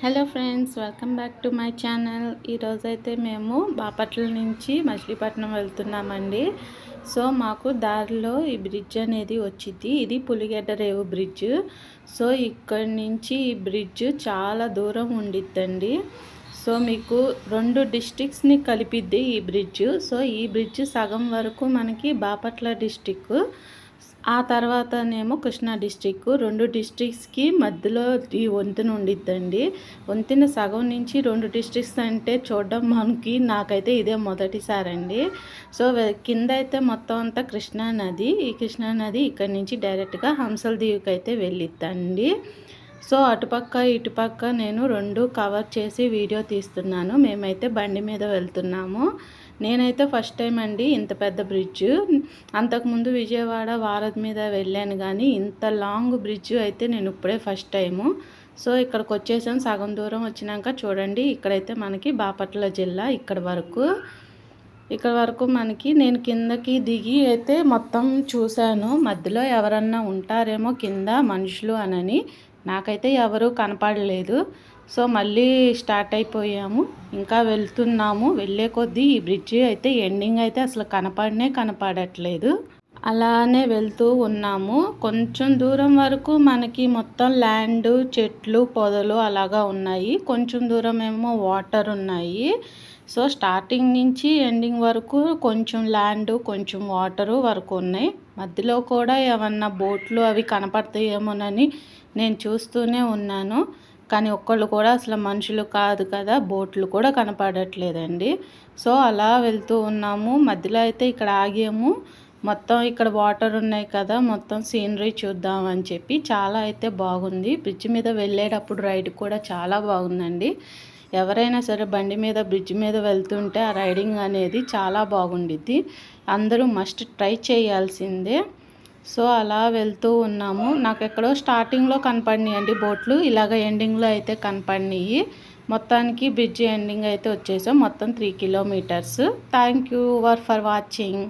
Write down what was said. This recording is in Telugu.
Hello friends, welcome back to my channel. ఈరోజైతే మేము బాపట్ల నుంచి మచిలీపట్నం వెళ్తున్నామండి. సో మాకు దారిలో ఈ బ్రిడ్జ్ అనేది వచ్చింది. ఇది పులిగడ్డ రేవు బ్రిడ్జ్. సో ఇక్కడి నుంచి ఈ బ్రిడ్జ్ చాలా దూరం ఉండిద్దండి. సో మీకు 2 డిస్ట్రిక్ట్స్ని కలిపిద్ది ఈ బ్రిడ్జ్. సో ఈ బ్రిడ్జ్ సగం వరకు మనకి బాపట్ల డిస్టిక్, ఆ తర్వాతనేమో కృష్ణా డిస్టిక్. 2 డిస్ట్రిక్ట్స్కి మధ్యలో ఈ వంతెన ఉండిద్దండి. వంతెన సగం నుంచి 2 డిస్ట్రిక్ట్స్ అంటే చూడడం నాకైతే ఇదే మొదటిసారండి. సో కింద అయితే మొత్తం అంతా కృష్ణా నది. ఈ కృష్ణా నది ఇక్కడి నుంచి డైరెక్ట్గా హంసల దీవికి అయితే వెళ్ళిద్దండి. సో అటుపక్క ఇటుపక్క నేను 2 కవర్ చేసి వీడియో తీస్తున్నాను. మేమైతే బండి మీద వెళ్తున్నాము. నేనైతే ఫస్ట్ టైం అండి ఇంత పెద్ద బ్రిడ్జ్. అంతకుముందు విజయవాడ వారధి మీద వెళ్ళాను, కానీ ఇంత లాంగ్ బ్రిడ్జ్ అయితే నేను ఇప్పుడే ఫస్ట్ టైము. సో ఇక్కడికి వచ్చేసాం. సగం దూరం వచ్చినాక చూడండి, ఇక్కడైతే మనకి బాపట్ల జిల్లా. ఇక్కడ వరకు మనకి నేను కిందకి దిగి అయితే మొత్తం చూశాను. మధ్యలో ఎవరన్నా ఉంటారేమో కింద మనుషులు అనని, నాకైతే ఎవరూ కనపడలేదు. సో మళ్ళీ స్టార్ట్ అయిపోయాము, ఇంకా వెళ్తున్నాము. వెళ్ళే కొద్దీ ఈ బ్రిడ్జి అయితే ఎండింగ్ అయితే అసలు కనపడట్లేదు. అలానే వెళ్తూ ఉన్నాము. కొంచెం దూరం వరకు మనకి మొత్తం ల్యాండ్, చెట్లు, పొదలు అలాగా ఉన్నాయి. కొంచెం దూరం ఏమో వాటర్ ఉన్నాయి. సో స్టార్టింగ్ నుంచి ఎండింగ్ వరకు కొంచెం ల్యాండ్, కొంచెం వాటరు వరకు ఉన్నాయి. మధ్యలో కూడా ఏమన్నా బోట్లు అవి కనపడతాయేమోనని నేను చూస్తూనే ఉన్నాను. కానీ ఒక్కళ్ళు కూడా అసలు మనుషులు కాదు కదా, బోట్లు కూడా కనపడట్లేదండి. సో అలా వెళ్తూ ఉన్నాము. మధ్యలో అయితే ఇక్కడ ఆగాము. మొత్తం ఇక్కడ వాటర్ ఉన్నాయి కదా, మొత్తం సీనరీ చూద్దామని చెప్పి. చాలా అయితే బాగుంది. బ్రిడ్జ్ మీద వెళ్ళేటప్పుడు రైడ్ కూడా చాలా బాగుందండి. ఎవరైనా సరే బండి మీద బ్రిడ్జ్ మీద వెళ్తుంటే ఆ రైడింగ్ అనేది చాలా బాగుండిద్ది. అందరూ మస్ట్ ట్రై చేయాల్సిందే. సో అలా వెళ్తూ ఉన్నాము. నాకు ఎక్కడో స్టార్టింగ్లో కనపడినాయండి బోట్లు, ఇలాగ ఎండింగ్లో అయితే కనపడినాయి. మొత్తానికి బ్రిడ్జ్ ఎండింగ్ అయితే వచ్చేసాం. మొత్తం 3 kilometres. Thank you for watching.